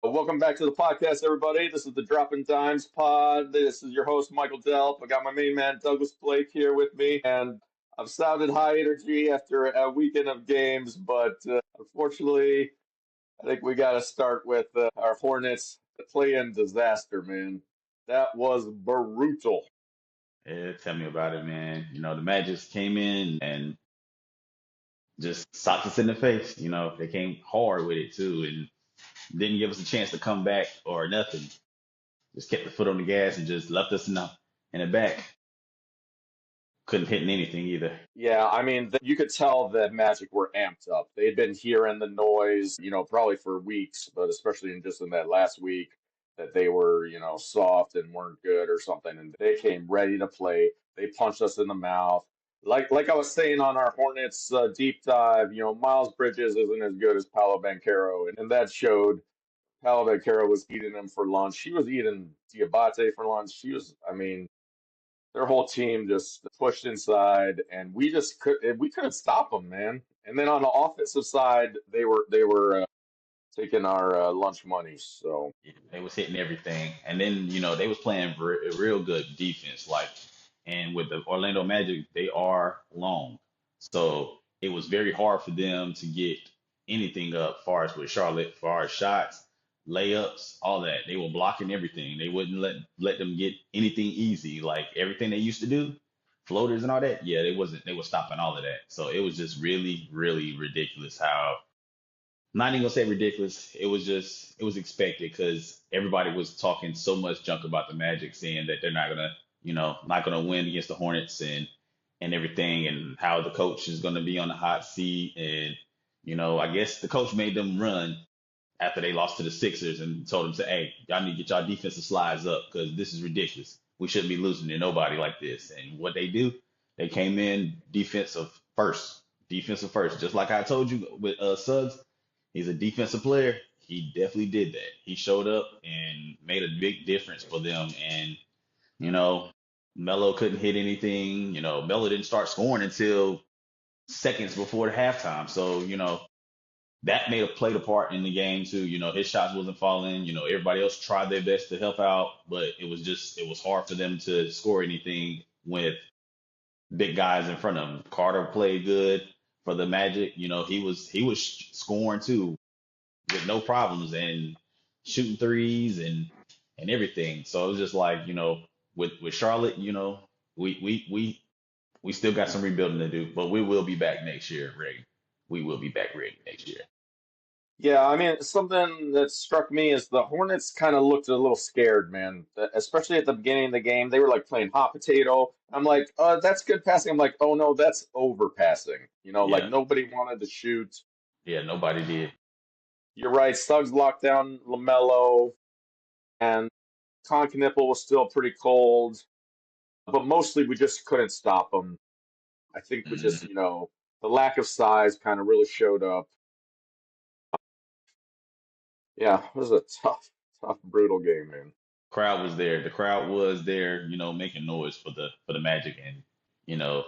Welcome back to the podcast, everybody. This is the Dropping Dimes pod. This is your host, Michael Delp. I got my main man, Douglas Blake, here with me, and I've sounded high energy after a weekend of games, but unfortunately, I think we got to start with our Hornets. The play-in disaster, man. That was brutal. Yeah, tell me about it, man. The Magic came in and just socked us in the face. They came hard with it too, and didn't give us a chance to come back or nothing. Just kept the foot on the gas and just left us in the back. Couldn't hit anything either. Yeah, I mean, you could tell that Magic were amped up. They'd been hearing the noise, probably for weeks, but especially in that last week, that they were, soft and weren't good or something, and they came ready to play. They punched us in the mouth. Like I was saying on our Hornets deep dive, Miles Bridges isn't as good as Paolo Banchero, and that showed. Paolo Banchero was eating them for lunch. She was eating Diabate for lunch. I mean, their whole team just pushed inside, and we couldn't stop them, man. And then on the offensive side, they were taking our lunch money. So Yeah, they was hitting everything, and then they was playing real good defense. And with the Orlando Magic, they are long, so it was very hard for them to get anything up. Far as with Charlotte, far as shots, layups, all that, they were blocking everything. They wouldn't let them get anything easy, like everything they used to do, floaters and all that. Yeah, they were stopping all of that. So it was just really, really ridiculous how not even gonna say ridiculous. It was expected because everybody was talking so much junk about the Magic, saying that they're not gonna win against the Hornets and everything, and how the coach is gonna be on the hot seat. And I guess the coach made them run after they lost to the Sixers and told them to, hey, y'all need to get y'all defensive slides up because this is ridiculous. We shouldn't be losing to nobody like this. And what they do, they came in defensive first, just like I told you with Suggs. He's a defensive player. He definitely did that. He showed up and made a big difference for them. And you know, Melo couldn't hit anything. Melo didn't start scoring until seconds before the halftime. So that may have played a part in the game too. His shots wasn't falling. Everybody else tried their best to help out, but it was hard for them to score anything with big guys in front of him. Carter played good for the Magic. He was scoring too with no problems and shooting threes and everything. So it was just like, with Charlotte, we we we we still got some rebuilding to do, but we will be back next year ready. We will be back ready next year. yeah, I mean, something that struck me is the Hornets kind of looked a little scared, man. Especially at the beginning of the game, they were like playing hot potato. I'm like, that's good passing. I'm like, oh no, that's overpassing. Like Yeah. nobody wanted to shoot. Yeah, nobody did. You're right. Suggs locked down LaMelo, and Concanipple was still pretty cold, but mostly we just couldn't stop them. I think we just, Mhm. the lack of size kind of really showed up. Yeah, it was a tough, brutal game, man. Crowd was there. The crowd was there, making noise for the Magic, and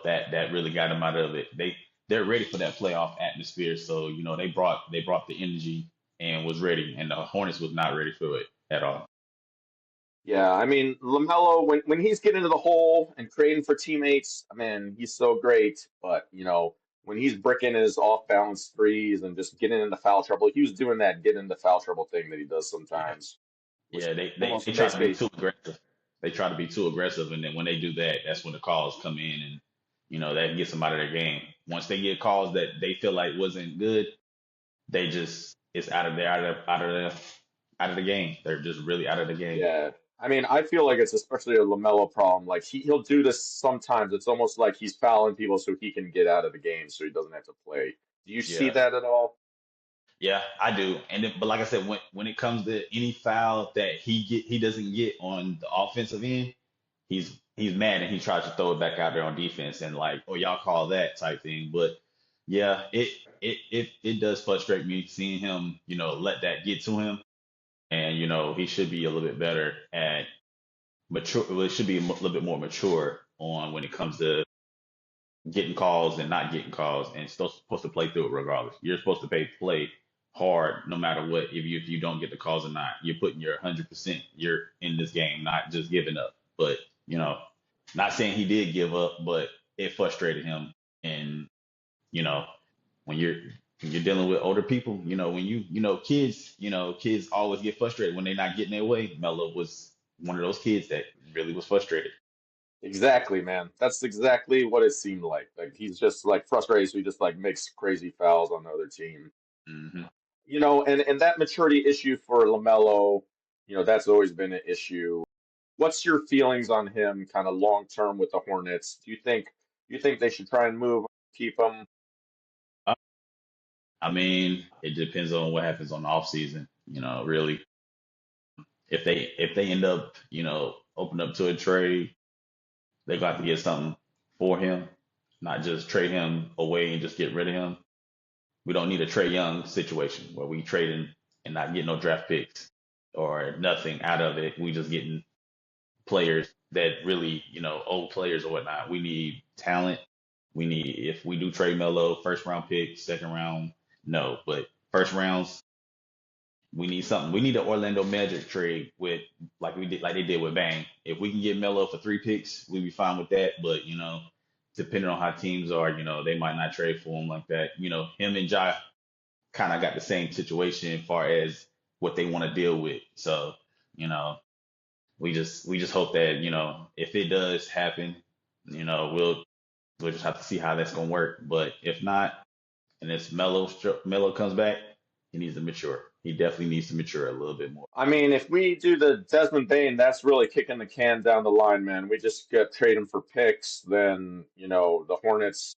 that really got them out of it. They're ready for that playoff atmosphere, so they brought the energy and was ready, and the Hornets was not ready for it at all. Yeah, I mean, LaMelo, when he's getting into the hole and creating for teammates, man, he's so great. But, when he's bricking his off balance threes and just getting into foul trouble, he was doing that get into foul trouble thing that he does Yeah, sometimes, which yeah, they almost try makes to be me. too aggressive. They try to be too aggressive, and then when they do that, that's when the calls come in, and that gets them out of their game. Once they get calls that they feel like wasn't good, they just it's out of their out of the game. They're just really out of the game. Yeah. I mean, I feel like it's especially a LaMelo problem. Like he'll do this sometimes. It's almost like he's fouling people so he can get out of the game so he doesn't have to play. Do you see Yeah, that at all? yeah, I do. But like I said, when it comes to any foul that he doesn't get on the offensive end, he's mad and he tries to throw it back out there on defense and like, oh, y'all call that type thing. But yeah, it does frustrate me seeing him, let that get to him. And he should be a little bit better at mature. Well, it should be a little bit more mature on when it comes to getting calls and not getting calls, and still supposed to play through it regardless. You're supposed to play hard no matter what. If you don't get the calls or not, you're putting your 100%. You're in this game, not just giving up. But you know, not saying he did give up, but it frustrated him. And you know, when you're dealing with older people, when kids always get frustrated when they're not getting their way. Melo was one of those kids that really was frustrated. Exactly, man. That's exactly what it seemed like. Like he's just like frustrated, so he just like makes crazy fouls on the other team. Hmm. And that maturity issue for LaMelo, that's always been an issue. What's your feelings on him kind of long term with the Hornets? Do you think they should try and move, keep him? I mean, it depends on what happens on the off season. Really, if they end up, open up to a trade, they got to get something for him, not just trade him away and just get rid of him. We don't need a Trey Young situation where we trade him and not get no draft picks or nothing out of it. We just getting players that really, old players or whatnot. We need talent. If we do trade Melo, first round pick, second round, no, but first rounds, we need something. We need an Orlando Magic trade with like they did with Bang. If we can get Melo for 3 picks, we'd be fine with that. But depending on how teams are, they might not trade for him like that. Him and Ja kind of got the same situation as far as what they want to deal with. So, you know, we just hope that, if it does happen, we'll just have to see how that's gonna work. But if not, and it's Melo comes back, he needs to mature. He definitely needs to mature a little bit more. I mean, if we do the Desmond Bain, that's really kicking the can down the line, man. We just get trade him for picks, then, the Hornets,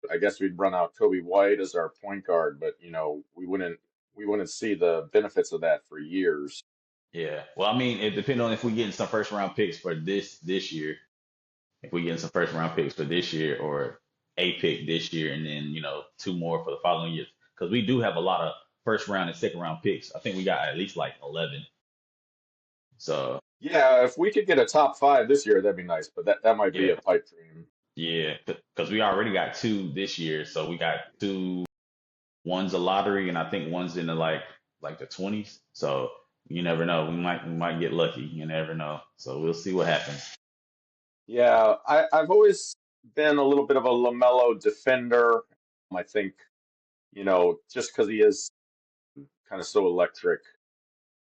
I guess we'd run out Kobe White as our point guard, but we wouldn't see the benefits of that for years. Yeah. Well, I mean, it depends on if we getting some first round picks for this year. If we getting some first round picks for this year or a pick this year, and then two more for the following years, because we do have a lot of first round and second round picks. I think we got at least like 11. So Yeah, if we could get a top five this year, that'd be nice, but that might be yeah, a pipe dream. yeah, because we already got two this year. So we got two. One's a lottery, and I think one's in the like the 20s. So you never know. We might get lucky. You never know. So we'll see what happens. Yeah, I've always been a little bit of a LaMelo defender. I think, just because he is kind of so electric.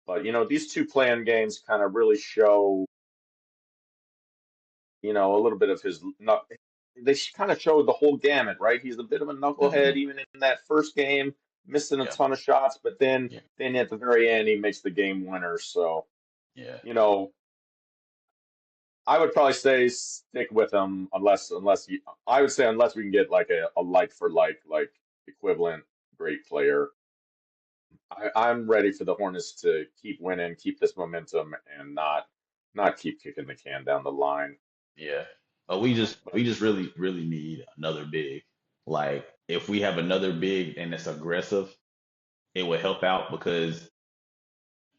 But, these two playing games kind of really show, a little bit of his knuck. They kind of showed the whole gamut, right? He's a bit of a knucklehead Hmm. even in that first game, missing a Yeah, ton of shots, but then yeah, then at the very end he makes the game winner. So, yeah, you know, I would probably say stick with him I would say unless we can get like a like for like equivalent great player. I'm ready for the Hornets to keep winning, keep this momentum, and not keep kicking the can down the line. yeah. But we just But we just really really need another big. Like if we have another big and it's aggressive, it would help out because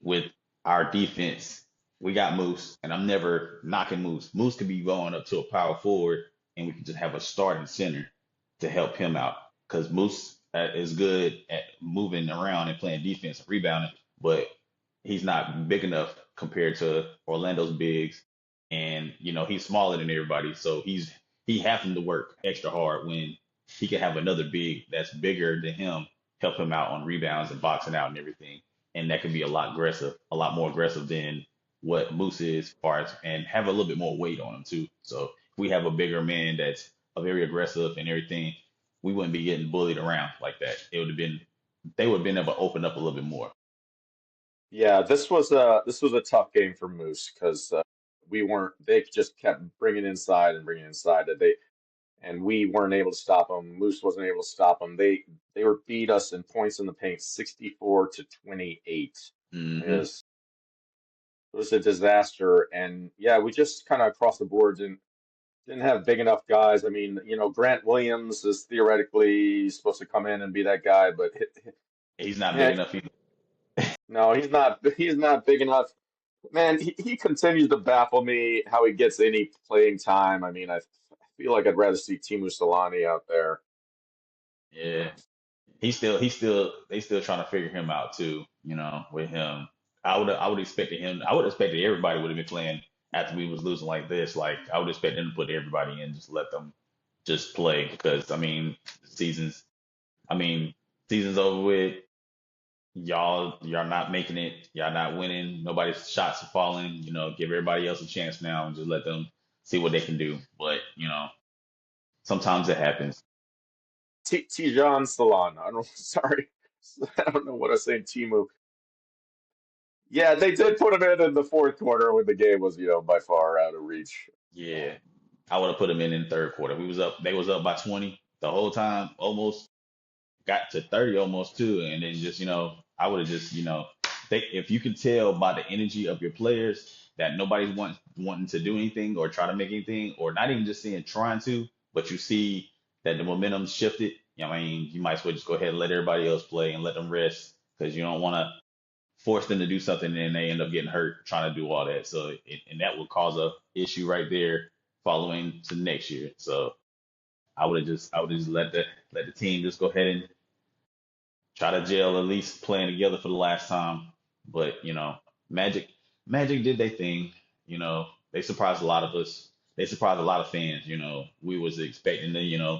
with our defense, we got Moose, and I'm never knocking Moose. Moose could be going up to a power forward, and we could just have a starting center to help him out because Moose is good at moving around and playing defense and rebounding, but he's not big enough compared to Orlando's bigs, and he's smaller than everybody, so he having to work extra hard when he could have another big that's bigger than him help him out on rebounds and boxing out and everything, and that could be a lot more aggressive than what Moose is, as far as and have a little bit more weight on him too. So if we have a bigger man that's a very aggressive and everything, we wouldn't be getting bullied around like that. They would have been able to open up a little bit more. yeah, this was a tough game for Moose because we weren't. They just kept bringing inside and bringing inside that they and we weren't able to stop them. Moose wasn't able to stop them. They were beat us in points in the paint, 64 to 28. It Hmm. was it was a disaster, and yeah, we just kind of across the board didn't have big enough guys. I mean, Grant Williams is theoretically supposed to come in and be that guy, but He's not big man, enough either. no, he's not. He's not big enough. Man, he continues to baffle me how he gets any playing time. I mean, I feel like I'd rather see Timu Solani out there. Yeah. They still trying to figure him out too, with him. I would expect that everybody would have been playing after we was losing like this. Like I would expect them to put everybody in, just let them just play because seasons I mean, season's over with. Y'all not making it, y'all not winning, nobody's shots are falling, give everybody else a chance now and just let them see what they can do. But, sometimes it happens. Tijan Solana. I don't. Sorry, I don't know what I was saying. Timu. Yeah, they did put him in the fourth quarter when the game was, by far out of reach. Yeah. I would have put them in third quarter. They was up by 20 the whole time, almost got to 30 almost too. And then just, I would have just, if you could tell by the energy of your players that nobody's wanting to do anything or try to make anything, or not even just saying trying to, but you see that the momentum shifted, you might as well just go ahead and let everybody else play and let them rest because you don't want to force them to do something and then they end up getting hurt trying to do all that. So, and that would cause a issue right there following to next year. So I would just let the team just go ahead and try to gel at least playing together for the last time. But Magic Magic did their thing. They surprised a lot of us. They surprised a lot of fans. We was expecting to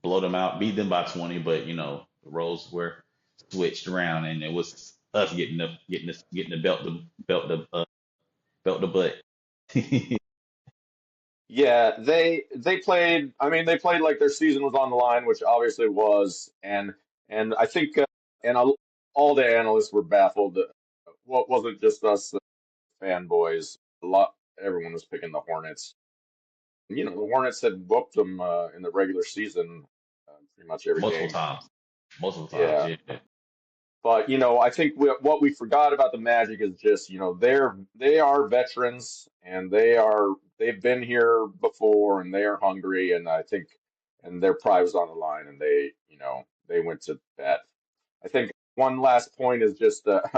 blow them out, beat them by 20, but the roles were switched around, and it was us getting the belt the butt. Yeah, they played. I mean, they played like their season was on the line, which obviously it was, and I think and all the analysts were baffled. What wasn't just us fanboys. A lot, everyone was picking the Hornets. The Hornets had whooped them in the regular season, pretty much every multiple game. times, multiple times. Yeah, Yeah, but I think what we forgot about the Magic is just they are veterans and they've been here before and they are hungry and I think and their pride was on the line and they went to bat. I think one last point is just I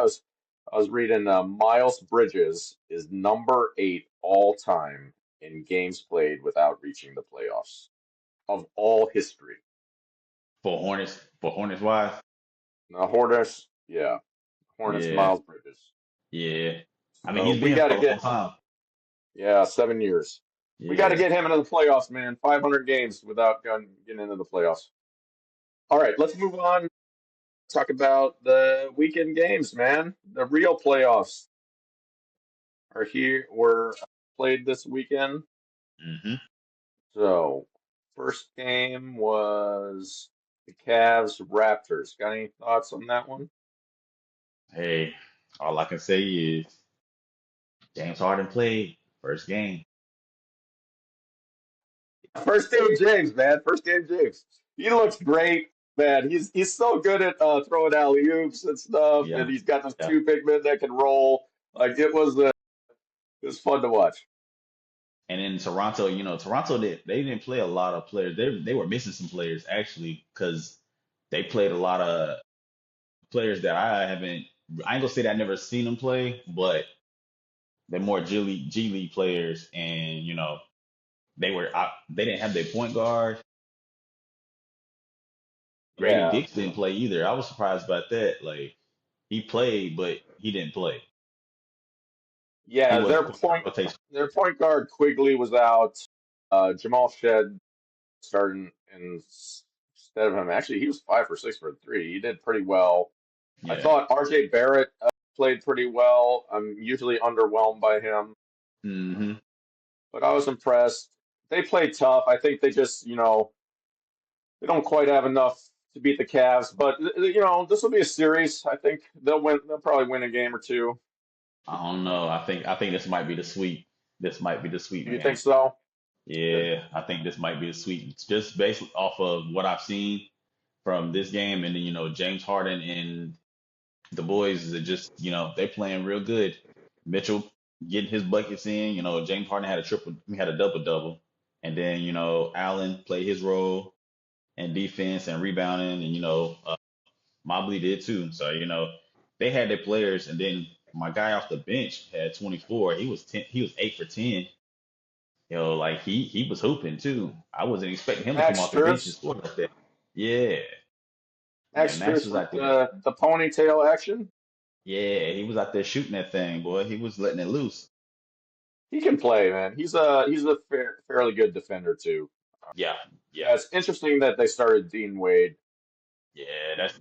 was reading Miles Bridges is number 8 all time in games played without reaching the playoffs of all history. for Hornets wise. Now Hornets, yeah, Hornets Yeah, Miles Bridges. yeah. So He's we been here got to for a long get, time. yeah, 7 years. We got to Yeah. get him into the playoffs, man. 500 games without getting into the playoffs. All right, let's move on. Talk about the weekend games, man. The real playoffs are here. Were played this weekend. hmm So, first game was the Cavs Raptors. Got any thoughts on that one? Hey, all I can say is James Harden played first game. First game James, man. First game James. He looks great, man. He's so good at throwing alley oops and stuff, and Yeah, he's got those yeah. two big men that can roll. Like it was fun to watch. And in Toronto, Toronto they didn't play a lot of players. They were missing some players actually because they played a lot of players that I haven't. I ain't gonna say that I never seen them play, but they're more G League players, and they didn't have their point guard. Grady Yeah, Dix didn't play either. I was surprised about that. Like he played, but he didn't play. He yeah. wasn't Their part of point the rotation. their point guard Quigley was out. Jamal Shed starting instead of him. Actually, he was 5 for 6 for 3. He did pretty well. I Yeah. thought R.J. Barrett played pretty well. I'm usually underwhelmed by him, hmm but I was impressed. They played tough. I think they just, they don't quite have enough to beat the Cavs, but this will be a series. I think they'll win. They'll probably win a game or two. I don't know. I think this might be the sweep. This might be the sweep, Do you think man. so? Good. Yeah, I think this might be the sweep. It's just based off of what I've seen from this game, and then James Harden and the boys are just they're playing real good. Mitchell getting his buckets in. James Harden had a triple, he had a double double, and then Allen played his role in defense and rebounding, and Mobley did too. So they had their players, and then my guy off the bench had 24. He was 8 for 10. Like he was hooping too. I wasn't expecting him to come Max off the bench and Strus, score like that. Yeah, yeah, Max Max Strus was with out there. the ponytail action. Yeah, he was out there shooting that thing, boy. He was letting it loose. He can play, man. He's a fairly good defender too. Yeah, yeah, Yeah, it's interesting that they started Dean Wade. yeah. That's.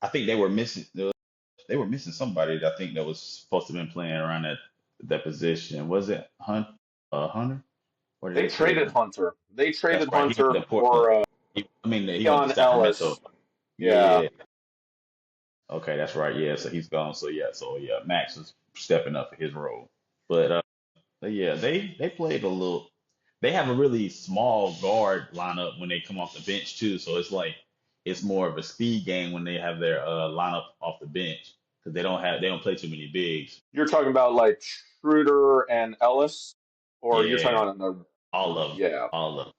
I think they were missing somebody that I think that was supposed to have been playing around that position. Was it Hunter? Where did They they trade traded him? Hunter. They That's traded right. He went Hunter to Portland. for I mean, he went to Keon Sacramento. Ellis. Yeah, Yeah. Okay, that's right. Yeah, so he's gone. So yeah, Max is stepping up for his role. But yeah, they played a little. They have a really small guard lineup when they come off the bench too. So it's like it's more of a speed game when they have their lineup off the bench because they don't play too many bigs. you're talking about like Schroeder and Ellis, or you're talking Yeah, about in the all of them, yeah. all of them.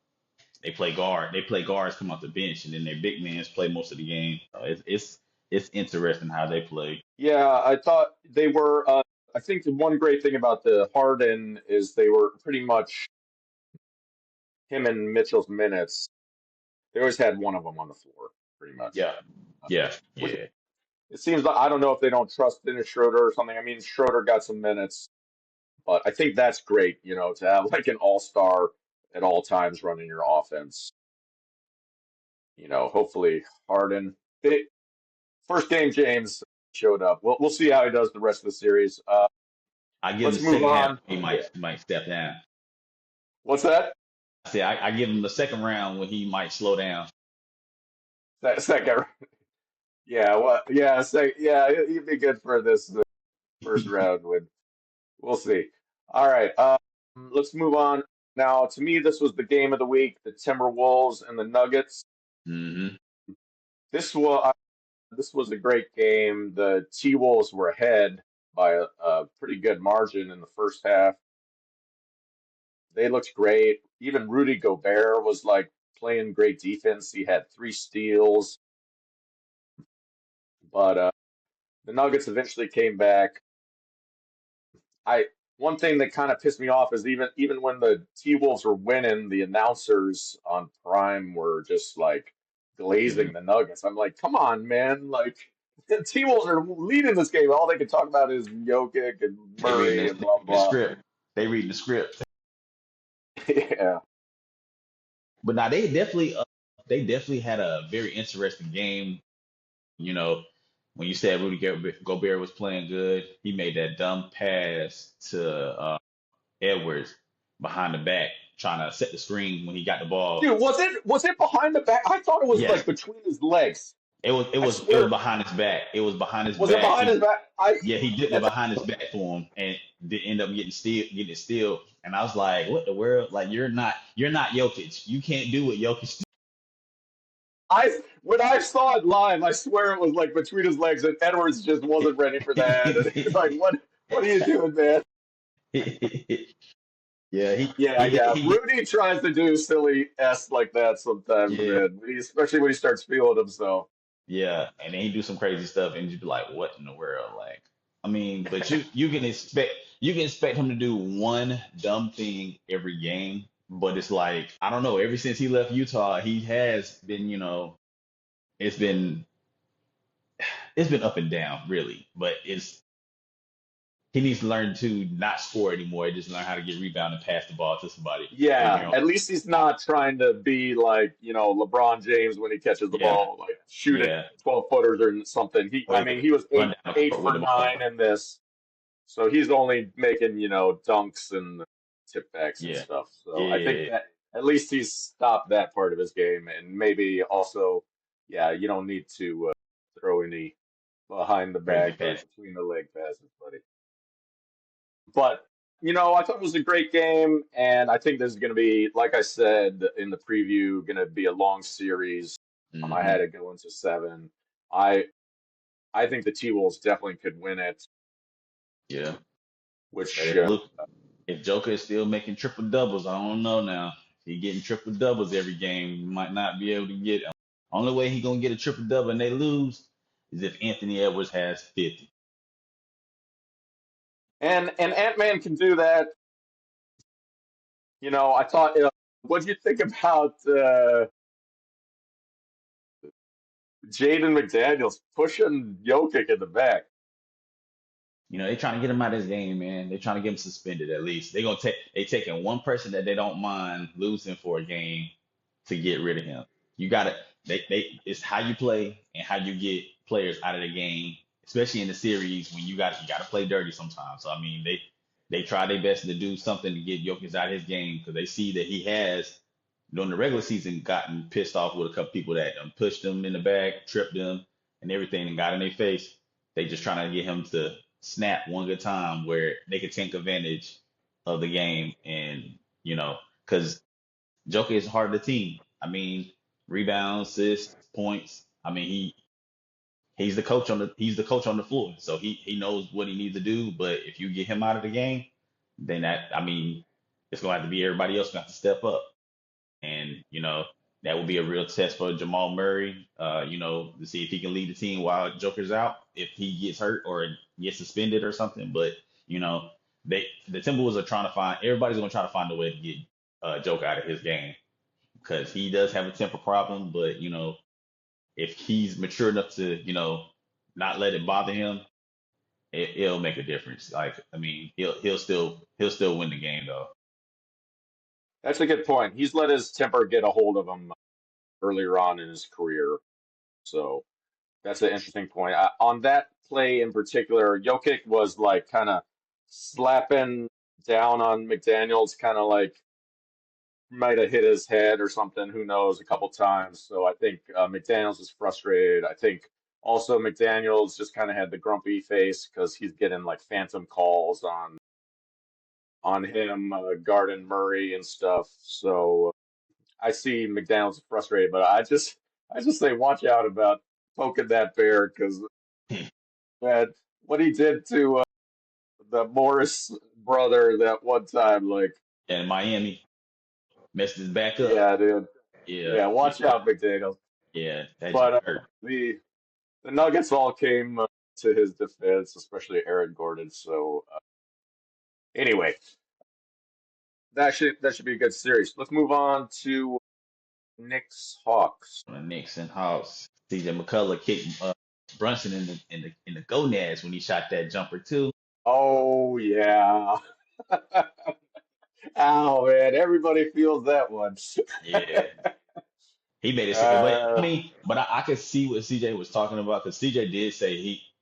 They play guard. They play guards come off the bench, and then their big men play most of the game. So it's interesting how they play. Yeah, I thought they were. I think the one great thing about the Harden is they were pretty much him and Mitchell's minutes. They always had one of them on the floor, pretty much. Yeah, yeah, Which yeah. it seems like I don't know if they don't trust Dennis Schroeder or something. I mean, Schroeder got some minutes, but I think that's great, to have like an all-star at all times running your offense. Hopefully Harden. First game, James showed up. We'll see how he does the rest of the series. I give him Let's the move second half. on. He Yeah. might step down. What's that? I say I give him the second round when he might slow down. That second. Yeah. What? Yeah. Yeah. He'd be good for this first round win. We'll see. All right. Let's move on. Now, to me, this was the game of the week: the Timberwolves and the Nuggets. Hmm. This was a great game. The T-Wolves were ahead by a pretty good margin in the first half. They looked great. Even Rudy Gobert was like playing great defense. He had 3 steals, but the Nuggets eventually came back. I One thing that kind of pissed me off is even when the T-Wolves were winning, the announcers on Prime were just like Hmm. glazing the Nuggets. I'm like, come on, man! Like the T-Wolves are leading this game. All they can talk about is Jokic and They reading Murray this and blah the blah. script. They reading the script. Yeah. But now they definitely had a very interesting game. You know, when you said Rudy Gobert was playing good, he made that dumb pass to Edwards behind the back, trying to set the screen when he got the ball. Dude, was it behind the back? I thought it was Yes, like between his legs. it was it I was it was swear. behind his back. It was behind his Was it back. behind his back? I Yeah, he dipped it that's behind his back for him and did end up getting it steal. And I was like, what the world? Like you're not Jokic. You can't do what Jokic I when I saw it live, I swear it was like between his legs, and Edwards just wasn't ready for that. And he's like, "What are you doing, man?" did. Yeah, Yeah, yeah. Rudy tries to do silly s like that sometimes, yeah, man. Especially when he starts feeling himself. yeah, and then he do some crazy stuff, and you be like, what in the world? Like, I mean, but you can expect him to do one dumb thing every game, but it's like I don't know. Ever since he left Utah, he has been, it's been it's been up and down really, but it's he needs to learn to not score anymore. Just learn how to get rebound and pass the ball to somebody when Yeah, you're on. at least he's not trying to be like, LeBron James when he catches the Yeah, ball, like shoot it yeah, 12 footers or something. I or mean, he was run eight down the eight court with for the ball. nine in this. So he's only making, dunks and tip backs and Yeah, stuff. So I think yeah, that at least he's stopped that part of his game. And maybe also, yeah, you don't need to throw any behind the crazy back or pass. between the leg passes, buddy. But, I thought it was a great game. And I think this is going to be, like I said in the preview, going to be a long series. I Hmm. had it go into 7. I I think the T-Wolves definitely could win it, Yeah. which Hey, look, if Joker is still making triple doubles, I don't know now. If he getting triple doubles every game, he might not be able to get it. Only way he gonna get a triple double and they lose is if Anthony Edwards has 50. and Ant-Man can do that. I thought, what do you think about Jaden McDaniels pushing Jokic in the back? They're trying to get him out of his game, man. They're trying to get him suspended at least. They taking one person that they don't mind losing for a game to get rid of him. You gotta they it's how you play and how you get players out of the game, especially in the series when you gotta play dirty sometimes. So I mean they try their best to do something to get Jokic out of his game because they see that he has during the regular season gotten pissed off with a couple people that pushed him in the back, tripped him, and everything and got in their face. They just trying to get him to snap one good time where they could take advantage of the game and because Joker is hard to team. I mean, rebounds, assists, points. I mean, he's the coach on the floor, so he knows what he needs to do. But if you get him out of the game, then that I mean, it's gonna have to be everybody else gonna have to step up, and that will be a real test for Jamal Murray. To see if he can lead the team while Joker's out, if he gets hurt or gets suspended or something. But you know, the Timberwolves are trying to find everybody's gonna try to find a way to get Joker out of his game because he does have a temper problem. But if he's mature enough to not let it bother him, it'll make a difference. Like I mean, he'll still win the game though. That's a good point. He's let his temper get a hold of him earlier on in his career. So that's an interesting point. On that play in particular, Jokic was like kind of slapping down on McDaniels, kind of like might have hit his head or something, who knows, a couple times. So I think McDaniels is frustrated. I think also McDaniels just kind of had the grumpy face because he's getting like phantom calls on him guarding Murray and stuff. So I see McDaniels frustrated, but I just say watch out about poking that bear because that what he did to the Morris brother that one time, like, And Miami messed his back up. yeah, dude, Yeah, yeah, watch yeah, out, McDaniels. yeah. That just But hurt. the Nuggets all came to his defense, especially Aaron Gordon. So anyway, that should be a good series. Let's move on to Knicks Hawks. On the Knicks and Hawks. CJ McCullough kicked Brunson in the gonads when he shot that jumper too. Oh yeah. Oh man, everybody feels that one. Yeah, he made it. But I uh, mean, I could see what CJ was talking about because CJ did say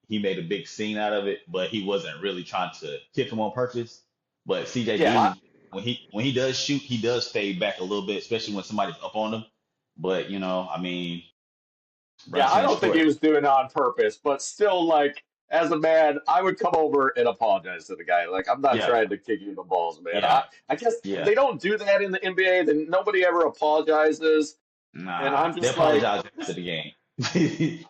he made a big scene out of it, but he wasn't really trying to kick him on purpose. But CJ yeah, do when he does shoot, he does fade back a little bit, especially when somebody's up on him. But I mean, yeah, Brunson I is don't think short. he was doing it on purpose, but still, like, as a man, I would come over and apologize to the guy. Like, I'm not Yeah, trying to kick you in the balls, man. yeah, I guess yeah. they don't do that in the NBA. Then nobody ever apologizes, and Nah, I'm they just like, apologize after the game. this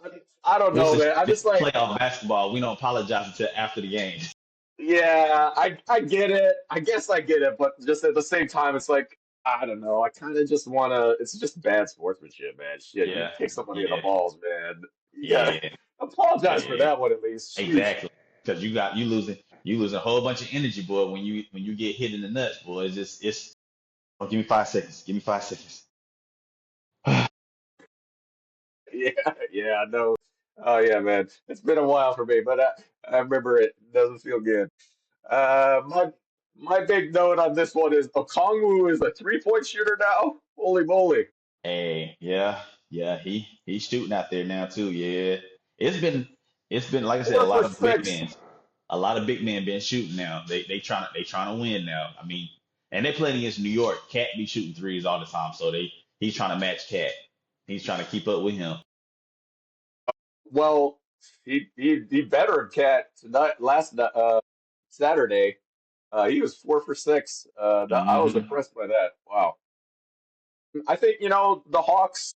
I don't know, is man. I'm this just is like, playoff basketball. We don't apologize until after the game. yeah, I get it. I guess I get it, but just at the same time, it's like, I don't know. I kind of just want to. It's just bad sportsmanship, man. Shit, you Yeah, kick somebody in the yeah, balls, man. You gotta yeah, apologize for yeah. that one at least. Shoot. Exactly. Because you losing a whole bunch of energy, boy, when you get hit in the nuts, boy. It's oh, give me 5 seconds. Give me 5 seconds. Yeah, yeah, I know. Oh yeah, man. It's been a while for me, but I remember it doesn't feel good. My big note on this one is Okongwu is a 3-point shooter now. Holy moly. Hey, yeah, yeah, he's shooting out there now too. Yeah, it's been it's been like I said, Four for six. a lot of big men been shooting now. They trying to win now. I mean, and they playing against New York. Cat be shooting threes all the time, so he's trying to match Cat. He's trying to keep up with him. Well, he bettered Cat tonight last Saturday. He was 4 for 6. I was Hmm. impressed by that. Wow. I think the Hawks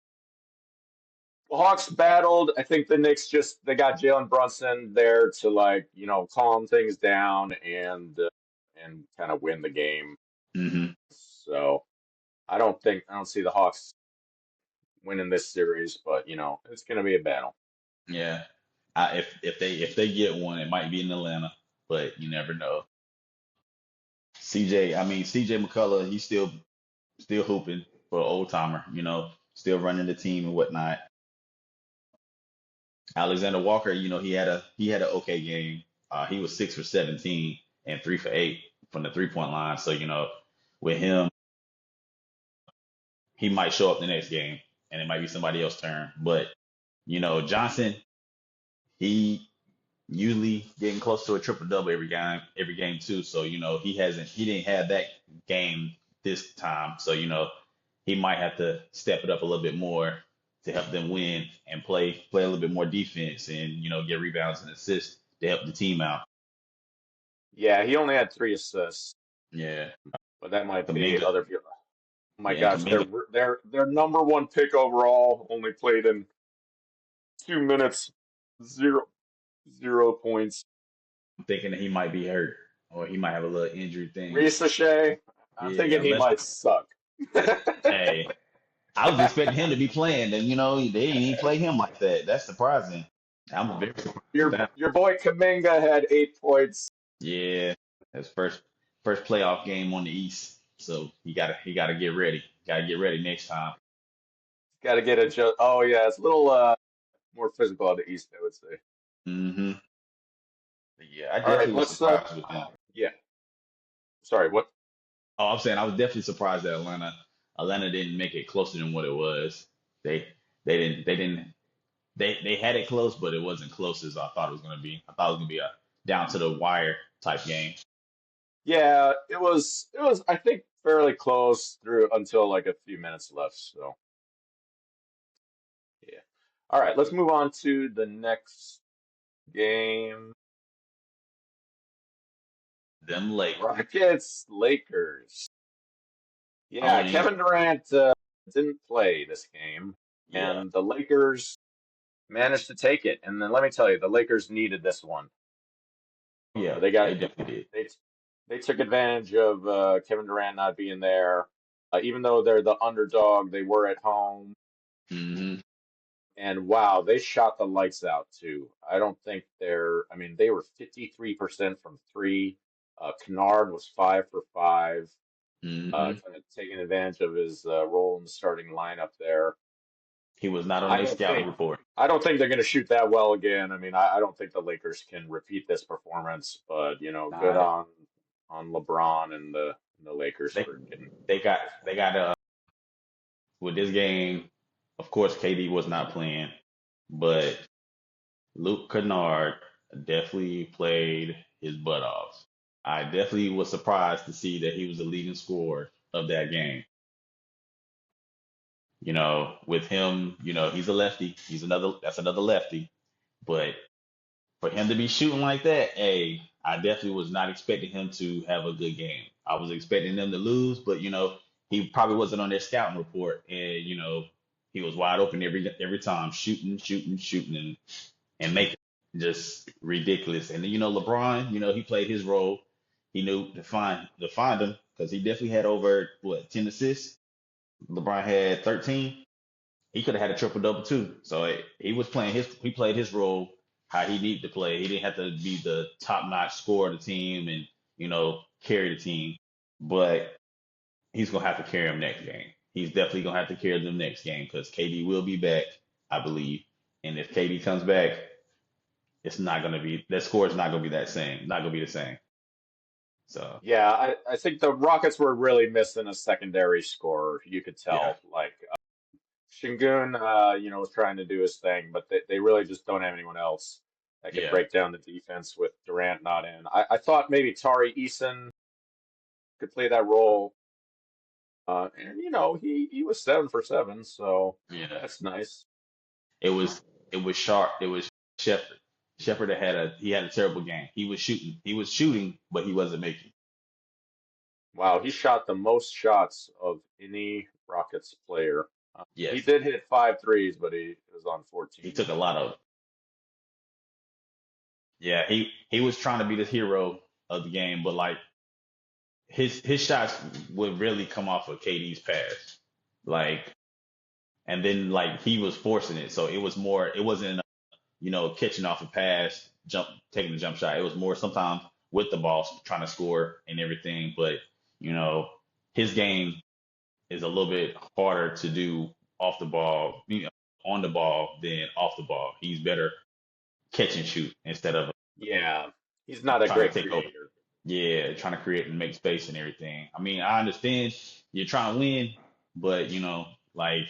battled. I think the Knicks just they got Jalen Brunson there to like calm things down and kind of win the game. Hmm. So I don't see the Hawks winning this series, but it's gonna be a battle. Yeah. If they get one, it might be in Atlanta, but you never know. CJ McCullough, he's still hooping for an old timer, still running the team and whatnot. Alexander Walker, he had an okay game. He was 6 for 17 and 3 for 8 from the 3-point line. So, with him, he might show up the next game and it might be somebody else's turn. But, Johnson, he usually getting close to a triple double every game too. So, he didn't have that game this time. So, he might have to step it up a little bit more to help them win and play a little bit more defense and, get rebounds and assists to help the team out. Yeah, he only had 3 assists, Yeah. but that might be Kaminga. other people. Oh my Yeah, and gosh, Kaminga, their number one pick overall only played in 2 minutes, zero points. I'm thinking that he might be hurt or he might have a little injury thing. Ricochet, I'm Yeah, thinking he unless might suck. hey, I was expecting him to be playing, and they didn't even play him like that. That's surprising. I'm very surprised with Your that. your boy Kaminga had 8 points. Yeah, his first playoff game on the East, so he gotta get ready. Gotta get ready next time. Got to get adjust. Oh yeah, it's a little more physical on the East, I would say. hmm Yeah, I All right, definitely was let's surprised with him. yeah. Sorry, what? Oh, I'm saying I was definitely surprised that Atlanta didn't make it closer than what it was. They they didn't they had it close, but it wasn't close as I thought it was gonna be. I thought it was gonna be a down to the wire type game. Yeah, it was I think fairly close through until like a few minutes left. So yeah. All right, let's move on to the next game. Them Lakers Rockets Lakers. Yeah, owning, Kevin Durant didn't play this game, yeah, and the Lakers managed to take it. And then let me tell you, the Lakers needed this one. yeah, They they got definitely did. they they took advantage of Kevin Durant not being there. Even though they're the underdog, they were at home, hmm and wow, they shot the lights out too. I don't think they're. I mean, they were 53% from three. Kennard was 5 for 5. hmm Kind of taking advantage of his role in the starting lineup there. He was not on I their don't scouting think report. I don't think they're going to shoot that well again. I mean, I don't think the Lakers can repeat this performance, but good Nah, on LeBron and the Lakers they for getting they got this they far. got with this game. Of course, KD was not playing, but Luke Kennard definitely played his butt off. I definitely was surprised to see that he was the leading scorer of that game. With him, he's a lefty. That's another lefty. But for him to be shooting like that, hey, I definitely was not expecting him to have a good game. I was expecting them to lose, but he probably wasn't on their scouting report, and he was wide open every time, shooting, shooting, shooting, and making just ridiculous. And then LeBron, he played his role. He knew to find him because he definitely had over what 10 assists. LeBron had 13. He could have had a triple double too. So he played his role how he needed to play. He didn't have to be the top notch scorer of the team and carry the team, but he's gonna have to carry them next game. He's definitely gonna have to carry them next game because KD will be back, I believe. And if KD comes back, it's not gonna be that score is not gonna be that same. Not gonna be the same. So Yeah, I think the Rockets were really missing a secondary scorer. You could yeah, tell. Like Şengün, was trying to do his thing, but they really just don't have anyone else that can yeah. break down the defense with Durant not in. I thought maybe Tari Eason could play that role. And he was 7 for 7, so Yeah. that's nice. It was sharp. It was Shepard. Shepard he had a terrible game. He was shooting, but he wasn't making. Wow, he shot the most shots of any Rockets player. He Yes, did hit 5 threes, but he was on he 14. took a lot of. Yeah, he was trying to be the hero of the game, but like his shots would really come off of KD's pass, like, and then like he was forcing it, so it was more. It wasn't catching off a pass, taking the jump shot. It was more sometimes with the ball, trying to score and everything. But you know, his game is a little bit harder to do off the ball, on the ball than off the ball. He's better catch and shoot instead of Yeah, he's not a trying to great take over. creator. Yeah, trying to create and make space and everything. I mean, I understand you're trying to win, but like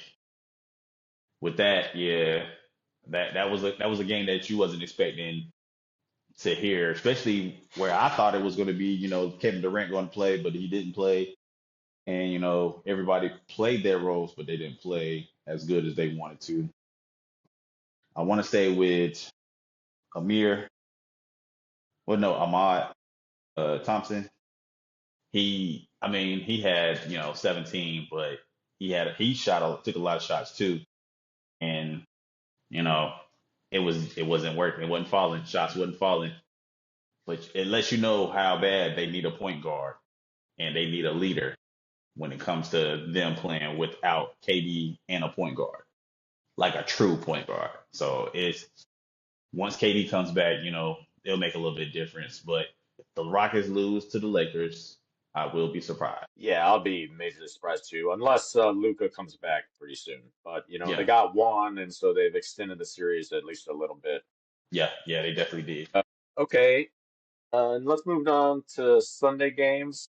with that, yeah, that was a game that you wasn't expecting to hear, especially where I thought it was going to be, Kevin Durant going to play, but he didn't play, and everybody played their roles, but they didn't play as good as they wanted to. I want to say with Amir, well, no, Ahmad Thompson. I mean, he had 17, but took a lot of shots too, and you know, it wasn't working. It wasn't falling. Shots wasn't falling, but it lets you know how bad they need a point guard and they need a leader when it comes to them playing without KD and a point guard, like a true point guard. So it's once KD comes back, it'll make a little bit of difference. But if the Rockets lose to the Lakers, I will be surprised. Yeah, I'll be majorly surprised too, unless Luca comes back pretty soon. But they Yeah, got one, and so they've extended the series at least a little bit. yeah, yeah, they definitely did. Okay, and let's move on to Sunday games.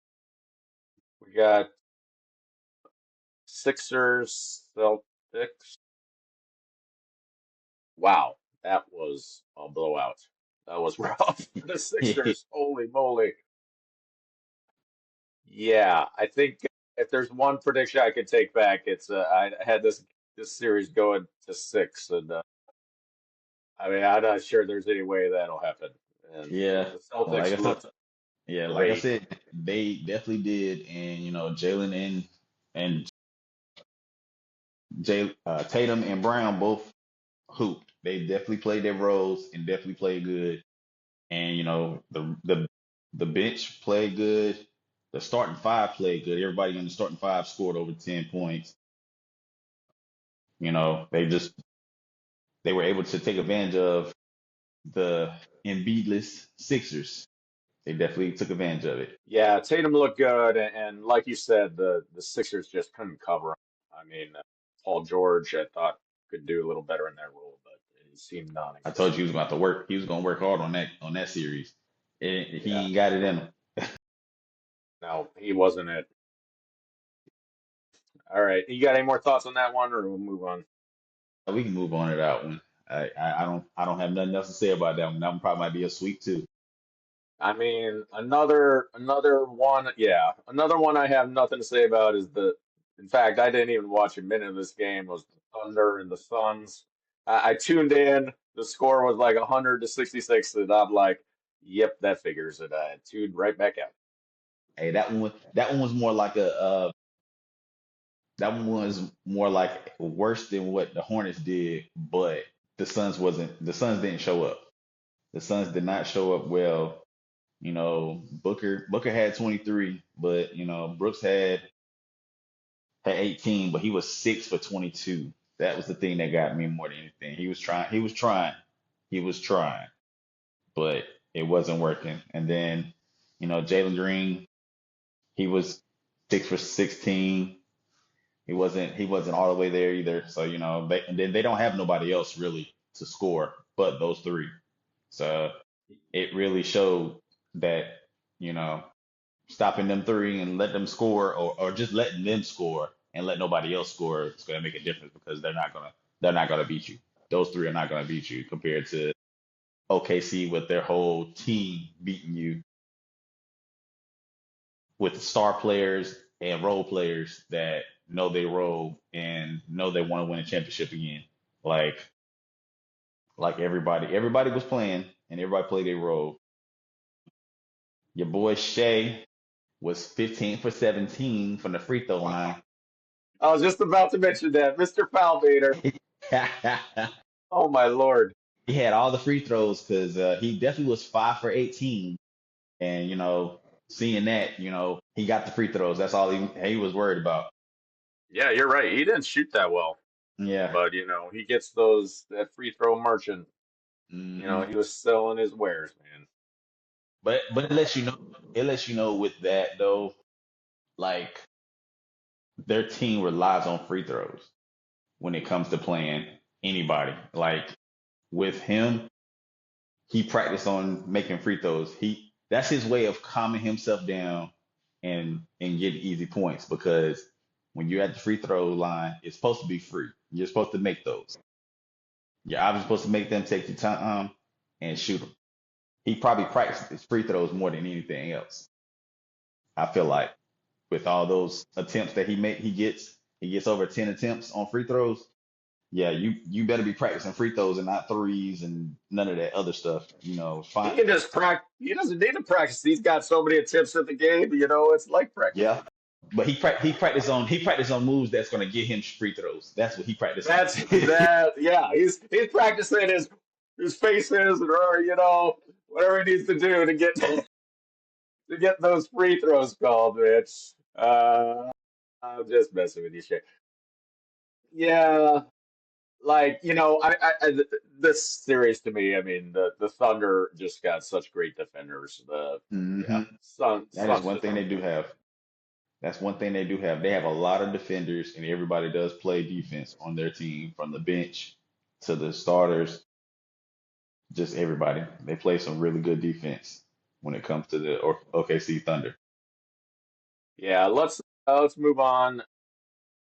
We got Sixers, Celtics. Wow, that was a blowout. That was rough for the Sixers. Holy moly. Yeah, I think if there's one prediction I could take back, it's I had this series going to six, and I mean I'm not sure there's any way that'll happen. And Yeah, the like Celtics I said, looked yeah, like I great. said, they definitely did, and Jalen and Tatum and Brown both hooped. They definitely played their roles and definitely played good. And the bench played good. The starting five played good. Everybody in the starting five scored over 10 points. They were able to take advantage of the Embiidless Sixers. They definitely took advantage of it. Yeah, Tatum looked good, and like you said, the Sixers just couldn't cover him. I mean, Paul George, I thought could do a little better in that role, but he seemed I told you non-existent. he was about to work. He was going to work hard on that series. Yeah, He got it in him. no, he wasn't it. All right, you got any more thoughts on that one, or we'll move on? We can move on to that one. I don't have nothing else to say about that one. That one probably might be a sweep too. I mean, another one, yeah, another one I have nothing to say about is in fact, I didn't even watch a minute of this game, was the Thunder and the Suns. I tuned in, the score was like 100-66, and I'm like, yep, that figures it. I tuned right back out. Hey, that one was more like that one was more like worse than what the Hornets did, but the Suns didn't show up. The Suns did not show up well. Booker had 23, but Brooks had 18, but he was 6 for 22. That was the thing that got me more than anything. He was trying, but it wasn't working. And then, Jalen Green, he was 6 for 16. He wasn't all the way there either. So, and then they don't have nobody else really to score but those three. So it really showed that, you know, stopping them three and let them score, or just letting them score and let nobody else score is going to make a difference, because they're not gonna beat you. Those three are not going to beat you compared to OKC with their whole team beating you with star players and role players that know their role and know they want to win a championship again. Like everybody was playing and everybody played their role. Your boy Shea was 15 for 17 from the free throw line. Wow. I was just about to mention that, Mr. Foulbaiter. Oh my Lord. He had all the free throws because he definitely was 5 for 18. And seeing that, he got the free throws. That's all he was worried about. Yeah, you're right. He didn't shoot that well, Yeah. but he gets that free throw merchant. Hmm. He was selling his wares, man. but it lets you know with that though, like their team relies on free throws when it comes to playing anybody. Like with him, he practiced on making free throws. That's his way of calming himself down and getting easy points because when you're at the free throw line, it's supposed to be free. You're supposed to make those. You're obviously supposed to make them take your time and shoot them. He probably practiced his free throws more than anything else. I feel like with all those attempts that he gets over 10 attempts on free throws. Yeah, you better be practicing free throws and not threes and none of that other stuff. He Fine. can just practice. He doesn't need to practice. He's got so many attempts at the game. It's like practice. Yeah, but he practiced on moves that's gonna get him free throws. That's what he practiced on. That's that. Yeah, he's practicing his faces or whatever he needs to do to get those free throws called, Mitch. I'm just messing with you, Shay. Yeah, like this series to me. I mean, the Thunder just got such great defenders. Yeah, Hmm. That is Suns one just thing they do have. That's one thing they do have. They have a lot of defenders, and everybody does play defense on their team, from the bench to the starters. Just everybody. They play some really good defense when it comes to the OKC Thunder. yeah. Let's move on.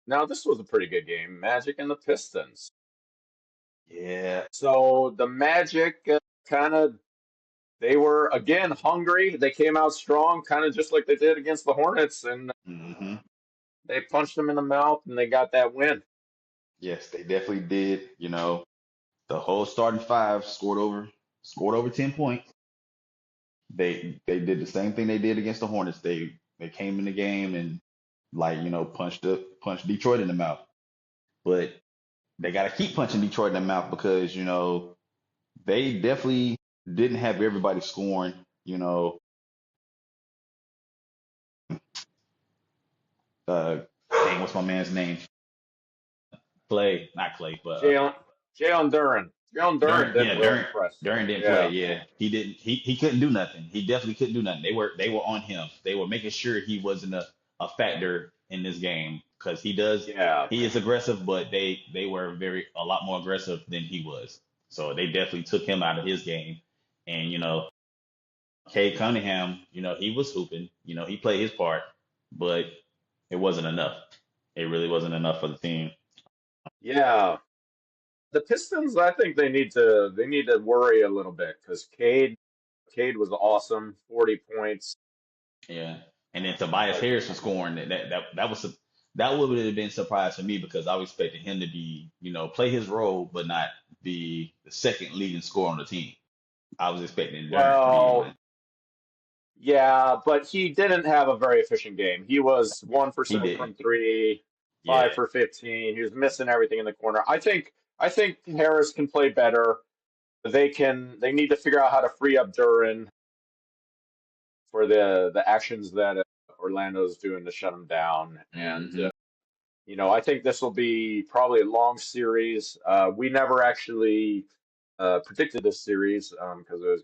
Now this was a pretty good game. Magic and the Pistons. Yeah. So the Magic kind of they were again hungry. They came out strong, kind of just like they did against the Hornets, and Hmm. they punched them in the mouth, and they got that win. Yes, they definitely did. The whole starting five scored over 10 points. They did the same thing they did against the Hornets. They came in the game and like punched Detroit in the mouth. But they got to keep punching Detroit in the mouth because they definitely didn't have everybody scoring. You know, uh, dang, what's my man's name? Clay, not Clay, but Jalen Jalen Duran. Jalen Duran Duran. didn't Yeah, really Duran. impress me. Duran didn't play. Yeah, Yeah, he didn't. He couldn't do nothing. He definitely couldn't do nothing. They were on him. They were making sure he wasn't a factor in this game because yeah, he is aggressive, but they were a lot more aggressive than he was. So they definitely took him out of his game. And Kay Cunningham, he was hooping. He played his part, but it wasn't enough. It really wasn't enough for the team. yeah. The Pistons, I think they need to worry a little bit because Cade was awesome, 40 points. Yeah, and then Tobias But Harris was scoring. That would have been a surprise for me because I was expecting him to be, play his role, but not be the second leading scorer on the team. I was expecting Durant to be well, one. yeah, but he didn't have a very efficient game. He was one for He seven didn't. from three, Yeah. 5 for 15. He was missing everything in the corner. I think Harris can play better. They need to figure out how to free up Duran for the actions that Orlando's doing to shut him down. And Hmm. I think this will be probably a long series. We never actually predicted this series because it was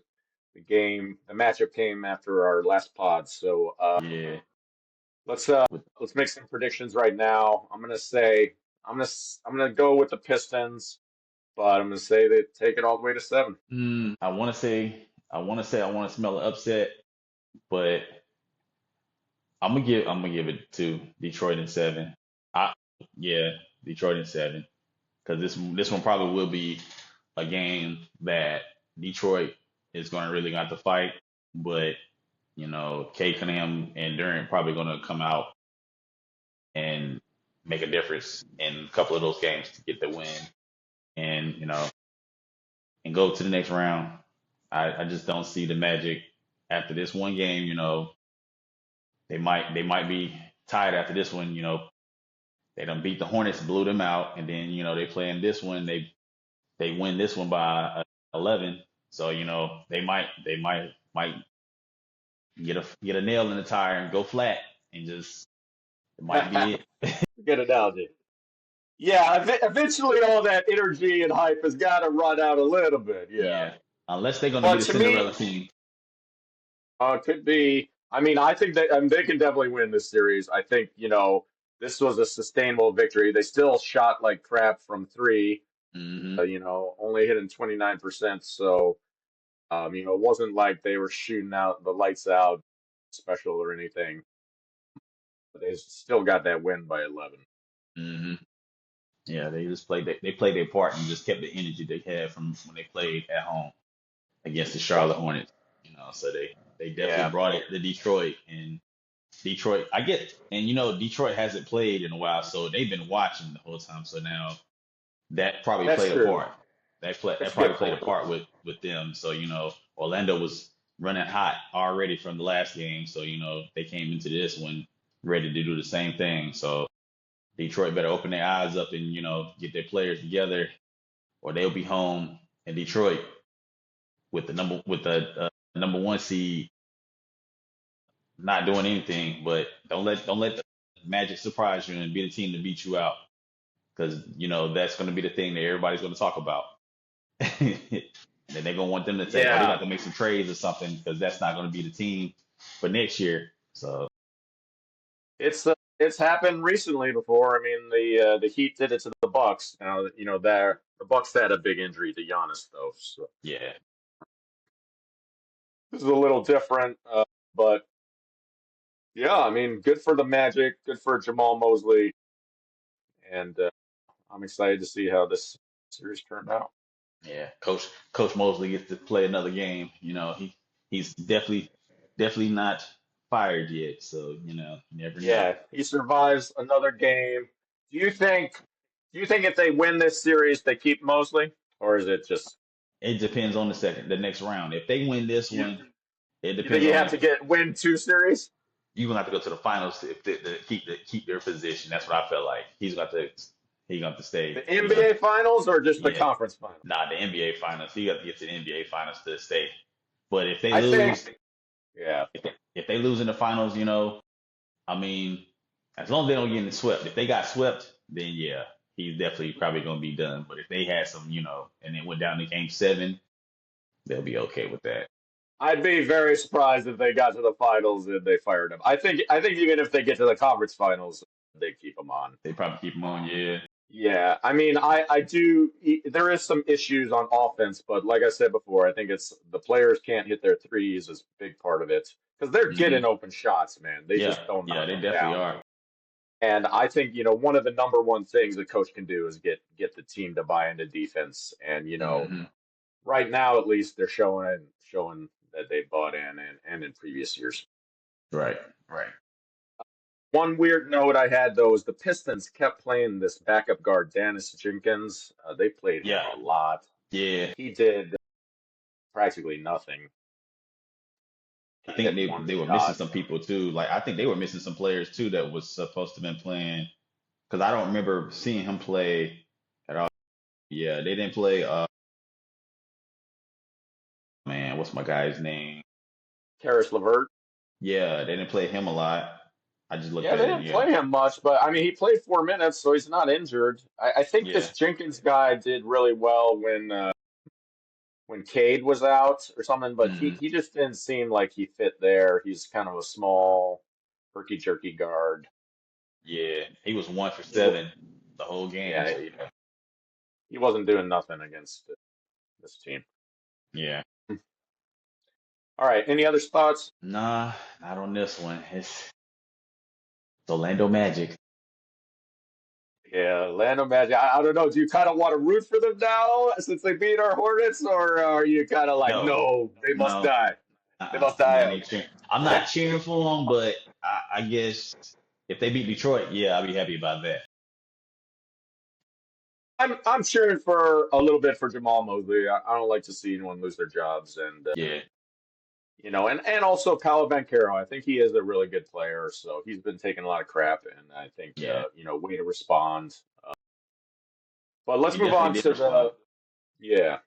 the matchup came after our last pod. So Yeah. let's With let's make some predictions right now. I'm gonna go with the Pistons, but I'm gonna say they take it all the way to seven. I want to smell an upset, but I'm gonna give it to Detroit in seven. I Yeah, Detroit in seven because this one probably will be a game that Detroit is going to really got to fight, but Kay Cunningham and Durant probably going to come out and make a difference in a couple of those games to get the win and and go to the next round. I just don't see the Magic after this one game. They might be tied after this one. They done beat the Hornets, blew them out, and then they play in this one. They win this one by 11. So they might get a nail in the tire and go flat and just it might be it. Good analogy. Yeah, eventually all that energy and hype has got to run out a little bit. Yeah, Yeah, unless they're gonna be but the to me, Cinderella team. Could be. I mean, I think they can definitely win this series. I think, this was a sustainable victory. They still shot like crap from three, Hmm. only hitting 29%. So, it wasn't like they were shooting out the lights out special or anything. But they still got that win by 11. Hmm. Yeah, they just played they played their part and just kept the energy they had from when they played at home against the Charlotte Hornets. So they definitely Yeah, brought it to Detroit, and Detroit, I get, and Detroit hasn't played in a while, so they've been watching the whole time. So now that probably that's played a true. part. That That's a probably good played a point. part with them. So Orlando was running hot already from the last game, so they came into this one ready to do the same thing. So Detroit better open their eyes up and get their players together, or they'll be home in Detroit with the number one seed not doing anything. But don't let the Magic surprise you and be the team to beat you out, because that's going to be the thing that everybody's going to talk about. And then they're gonna want them to say, "Oh, they got Yeah, to make some trades or something," because that's not going to be the team for next year. So it's happened recently before. I mean, the Heat did it to the Bucks. Now, the Bucks had a big injury to Giannis though, so yeah, this is a little different. But yeah, I mean, good for the Magic, good for Jamal Mosley, and I'm excited to see how this series turned out. yeah. Coach Mosley gets to play another game. He's definitely not fired yet. So you never know. Yeah, he survives another game. Do you think? Do you think if they win this series, they keep Mosley, or is it just It depends on the next round. If they win this you? one, it You think depends you on have if to win two series? you're gonna have to go to the finals if keep their position. That's what I felt like. He's gonna have to stay. The NBA finals or just the Yeah. conference finals? Nah, the NBA finals. He got to get to the NBA finals to stay. But if they I think, lose, yeah, if they lose in the finals, I mean, as long as they don't get swept. If they got swept, then yeah, he's definitely probably gonna be done. But if they had some, and it went down to game seven, they'll be okay with that. I'd be very surprised if they got to the finals and they fired him. I think even if they get to the conference finals, they keep him on. They probably keep him on. Yeah. Yeah, I mean, I do. There is some issues on offense, but like I said before, I think it's the players can't hit their threes is a big part of it because they're Hmm. getting open shots, man. They Yeah. just don't Yeah. knock They them definitely down. are. And I think, one of the number one things a coach can do is get the team to buy into defense. And, Hmm. right now at least they're showing that they bought in and in previous years. Right. Right. One weird note I had though is the Pistons kept playing this backup guard, Dennis Jenkins. They played him Yeah. a lot. Yeah. He did practically nothing. I He think hit they one they were missing shot. some people too. Like I think they were missing some players too that was supposed to have been playing, because I don't remember seeing him play at all. Yeah, they didn't play. Man, what's my guy's name? Karis LeVert. Yeah, they didn't play him a lot. I just looked Yeah, at they it. didn't Yeah, play him much, but I mean, he played 4 minutes, so he's not injured. I think yeah. this Jenkins guy did really well when Cade was out or something, but he Hmm. he just didn't seem like he fit there. He's kind of a small, herky jerky guard. Yeah, he was one for He, wa- seven the whole game. yeah, So he wasn't doing nothing against this team. yeah. All right, any other spots? Nah, not on this one. It's Orlando Magic. Yeah, Orlando Magic. I don't know. Do you kind of want to root for them now since they beat our Hornets, or are you kind of like, No, no, they must no. die. They must I'm die not out. even cheering. I'm not cheering for them, but I guess if they beat Detroit, yeah, I'll be happy about that. I'm cheering for a little bit for Jamal Mosley. I don't like to see anyone lose their jobs, and Yeah, and also Paolo Banchero. I think he is a really good player. So he's been taking a lot of crap, and I think yeah. way to respond. But let's He move definitely on did to respond. the yeah.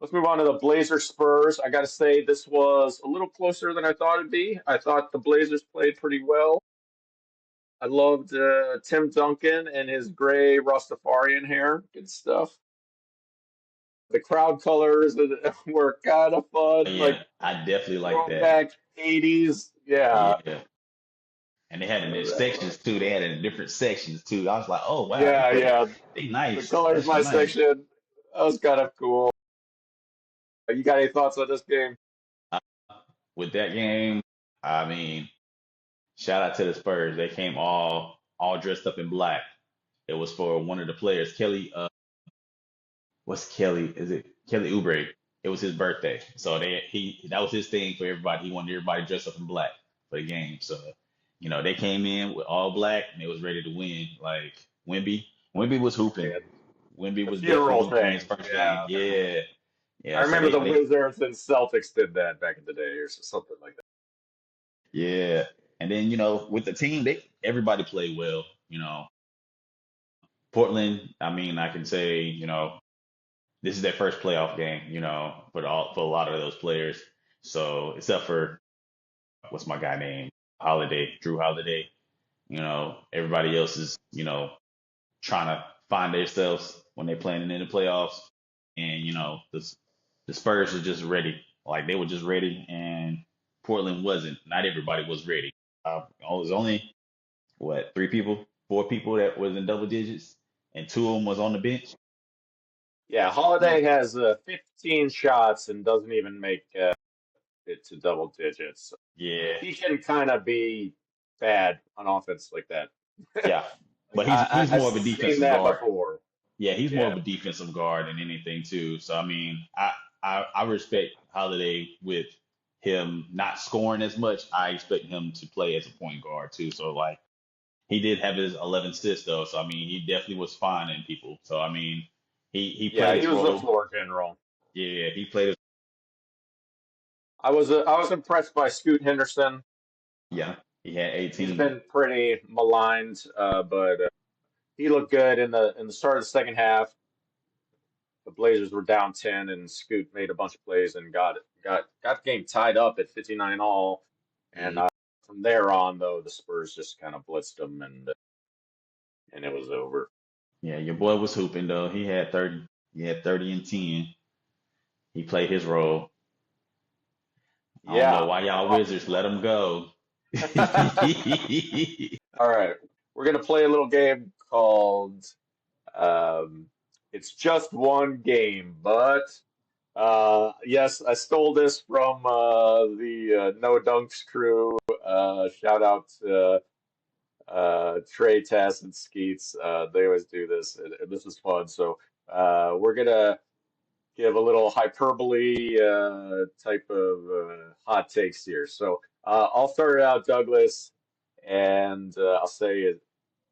Let's move on to the Blazers Spurs. I got to say this was a little closer than I thought it'd be. I thought the Blazers played pretty well. I loved Tim Duncan and his gray Rastafarian hair. Good stuff. The crowd colors were kind of fun, Yeah, like I definitely like that. throwback 80s. Yeah. Yeah. And they had it in sections too. They had it in different sections too. I was like, oh wow, Yeah, yeah. they The nice. colors That's my nice. section. That was kind of cool. You got any thoughts on this game? Uh, with that game, I mean, shout out to the Spurs. They came all dressed up in black. It was for one of the players, Kelly. What's Kelly? Is it Kelly Oubre? It was his birthday, so he that was his thing for everybody. He wanted everybody dressed up in black for the game. So, they came in with all black and they was ready to win. Like Wimby was hooping. Yeah, Wimby the was definitely funeral hooping in his thing. first game. Yeah. Yeah, I yeah. So remember they the they Wizards and Celtics did that back in the day or something like that. yeah. And then with the team, they everybody played well. Portland. I mean, I can say this is their first playoff game. For a lot of those players. So except for what's my guy name? Holiday, Drew Holiday. Everybody else is, trying to find themselves when they're playing in the playoffs. And, the Spurs are just ready. Like they were just ready and Portland wasn't. Not everybody was ready. It was only what, four people that was in double digits and two of them was on the bench. Yeah, Yeah. Holiday has 15 shots and doesn't even make it to double digits. Yeah. He can kind of be bad on offense like that. Yeah. Like But he's I've more of a seen defensive that guard. before. Yeah, he's more Yeah. of a defensive guard than anything too. So I mean, I respect Holiday with him not scoring as much. I expect him to play as a point guard too. So like he did have his 11 assists though. So I mean, he definitely was finding people. So I mean, he Yeah, played he his was a role. floor general. Yeah, he played his. I was impressed by Scoot Henderson. Yeah, he had He's 18. been pretty maligned, but he looked good in the start of the second half. The Blazers were down 10, and Scoot made a bunch of plays and got the game tied up at 59 all. And Mhm. from there on, though, the Spurs just kind of blitzed them, and it was over. Yeah, your boy was hooping though. He had 30. He had 30 and 10. He played his role. I don't know Yeah. why y'all Wizards let him go. All right. We're gonna play a little game called um, "It's Just One Game," but yes, I stole this from the No Dunks crew. Shout out to Trey, Tess, and Skeets. They always do this, and this is fun. So we're gonna give a little hyperbole type of hot takes here. So I'll start it out, Douglas, and I'll say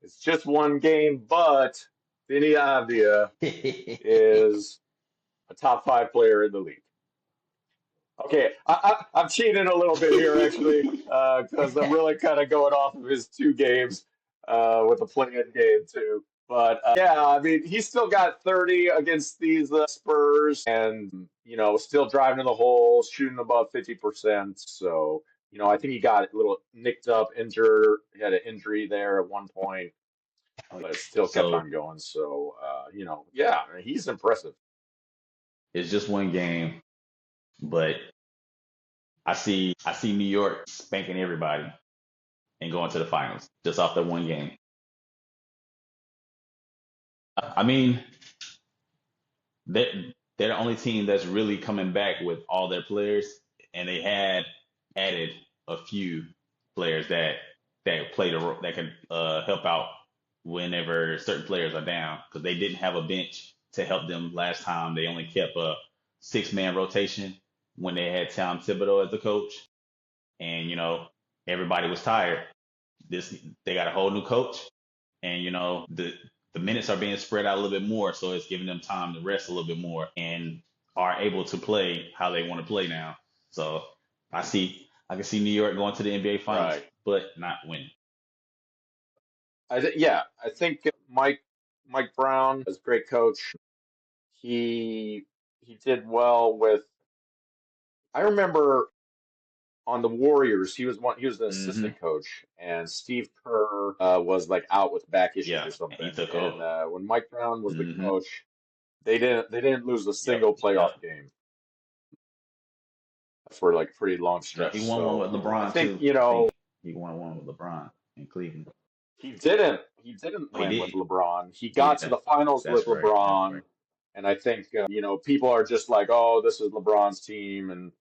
it's just one game, but Vinny Avdia is a top five player in the league. Okay, I'm cheating a little bit here actually, because I'm really kind of going off of his two games with the play-in game too. But yeah, I mean, he's still got 30 against these Spurs, and still driving to the hole, shooting above 50%. So I think he got a little nicked up, injured. He had an injury there at one point, but still kept So on going. So yeah, he's impressive. it's just one game, but I see New York spanking everybody and going to the finals just off that one game. I mean, they're the only team that's really coming back with all their players, and they had added a few players that play the that can help out whenever certain players are down because they didn't have a bench to help them last time. They only kept a six-man rotation when they had Tom Thibodeau as the coach, and everybody was tired. This They got a whole new coach, and the minutes are being spread out a little bit more, so it's giving them time to rest a little bit more and are able to play how they want to play now. So I can see New York going to the NBA Finals, Right. but not winning. Yeah, I think Mike Brown is a great coach. He did well with. I remember on the Warriors, he was an Hmm. assistant coach, and Steve Kerr was like out with back issues Yeah, or and he something. took And over. when Mike Brown was the Hmm. coach, They didn't lose a Yep, single yep. playoff game for like a pretty long Yep. He stretch. won one So with I LeBron think, too. I think he won one with LeBron in Cleveland. he didn't Oh, he win with did. LeBron. He got to Yeah, the finals with that's right. That's LeBron, right. and I think people are just like, oh, this is LeBron's team, and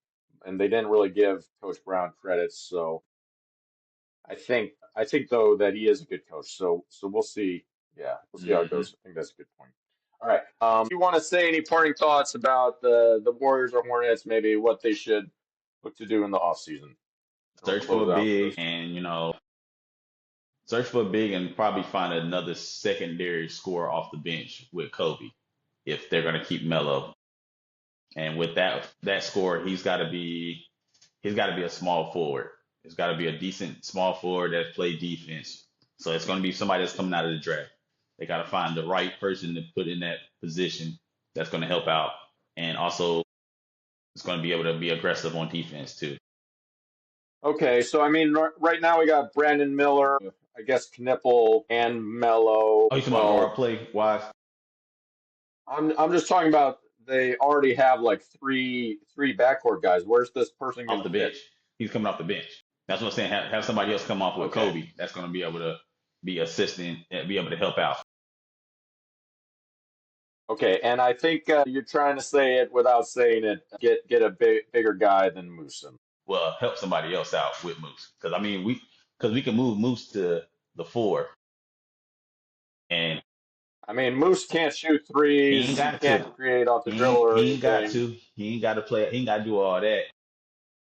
they didn't really give Coach Brown credit. So I think though that he is a good coach. So we'll see. Yeah, we'll see how it Hmm. goes. I think that's a good point. All right. Do you want to say any parting thoughts about the Warriors or Hornets? Maybe what they should look to do in the offseason? We'll Search for close a out big, this. and search for a big, and probably find another secondary scorer off the bench with Kobe if they're gonna keep Melo. And with that score, he's got to be a small forward. It's got to be a decent small forward that play defense. So it's going to be somebody that's coming out of the draft. They got to find the right person to put in that position that's going to help out, and also it's going to be able to be aggressive on defense too. Okay, so I mean, right now we got Brandon Miller, I guess Knipple and Mello Oh, you as talking about guard well. play wise I'm just talking about they already have like three backcourt guys. Where's this person off gonna the fit? bench? He's coming off the bench. That's what I'm saying. Have somebody else come off with Okay. Kobe. That's going to be able to be assistant and be able to help out. Okay, and I think you're trying to say it without saying it. Get a bigger guy than Moosen. Well, help somebody else out with Moose. Because I mean, we can move Moose to the four, and I mean, Moose can't shoot he ain't threes. He got to. can't create off the He dribble ain't, or he ain't got anything. to. He ain't got to play. He ain't got to do all that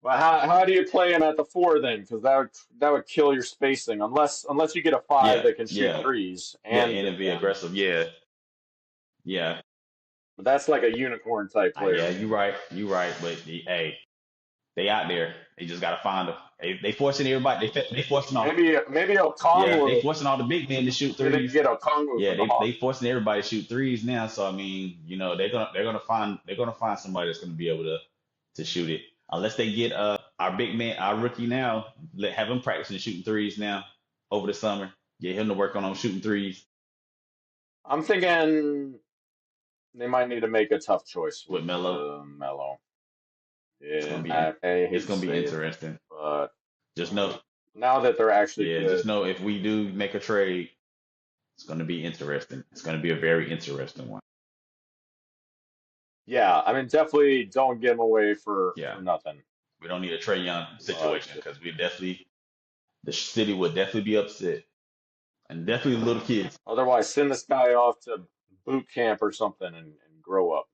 Well, how do you play him at the four then? Because that would kill your spacing unless you get a five Yeah, that can shoot yeah, threes yeah, and and be defend. aggressive. Yeah, yeah, But that's like a unicorn type player, yeah. man. You right. You right. But hey, they out there. They just gotta find them. They forcing everybody. They forcing all. Maybe Yeah, they Okongwu. forcing all the big men to shoot Maybe they could threes. get Okongwu Yeah, from the they Hawks. forcing everybody to shoot threes now. So I mean, they're gonna find somebody that's gonna be able to shoot it. Unless they get our big man, our rookie now, have him practicing shooting threes now over the summer. Get him to work on shooting threes I'm thinking they might need to make a tough choice with with Melo. Melo. It's gonna Yeah, be I it's hate to gonna be say it, interesting. but Just know, now that they're actually yeah, just good, know if we do make a trade, it's gonna be interesting. It's gonna be a very interesting one. yeah, I mean, definitely don't give them away for Yeah, nothing. we don't need a Trey Young But situation because the city would definitely be upset, and definitely the little kids. otherwise, send this guy off to boot camp or something and grow up,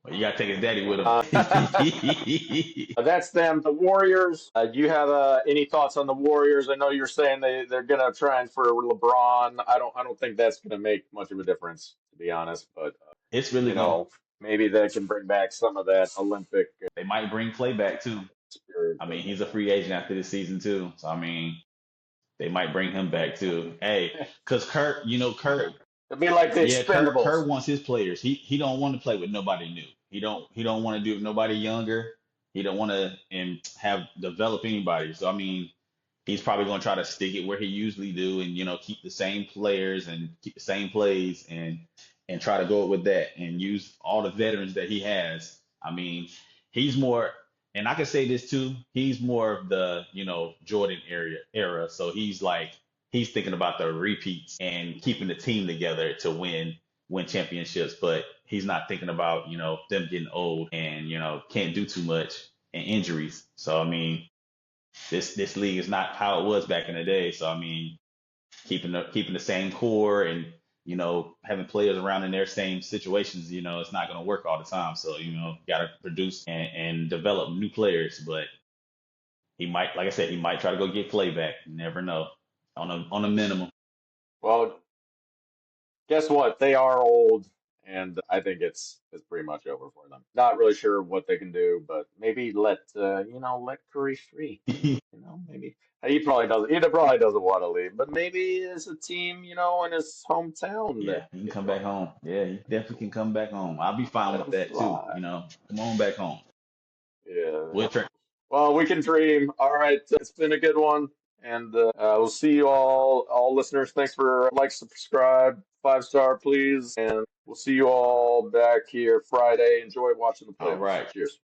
But you gotta take his daddy with man. him. That's them. The Warriors. Do you have any thoughts on the Warriors? I know you're saying they're gonna try and for LeBron. I don't think that's gonna make much of a difference, to be honest. But It's really you gonna. know, maybe they can bring back some of that Olympic They might bring Clay back too. spirit. I But mean, he's a free agent after this season too, so I mean, they might bring him back too. Hey, cause Kurt, Kurt. it'd be like the Yeah, Kurt Expendables. wants his players. He don't want to play with nobody new. He don't want to do it with nobody younger. He don't want to and have develop anybody. So I mean, he's probably going to try to stick it where he usually do, and keep the same players and keep the same plays, and try to go with that and use all the veterans that he has. I mean, he's more, and I can say this too. He's more of the Jordan era. So he's thinking about the repeats and keeping the team together to win championships. But he's not thinking about them getting old and can't do too much and injuries. So I mean, this league is not how it was back in the day. So I mean, keeping the same core and having players around in their same situations, it's not going to work all the time. So got to produce and develop new players. But he might, like I said, he might try to go get Clay back. You never know on a minimum. Well, guess what? They are old, and I think it's pretty much over for them. Not really sure what they can do, but maybe let Curry free. Maybe he probably doesn't want to leave, but maybe as a team, in his hometown that Yeah, he can could come join back him. home. Yeah, he definitely can come back home. I'll be fine Let with him that too. fly. Come on back home. Yeah. We'll tra- Well, we can dream. All right, it's been a good one, and we'll see you all listeners. Thanks for like, subscribe, 5 star, please. And we'll see you all back here Friday. Enjoy watching the All playoffs. right. Cheers.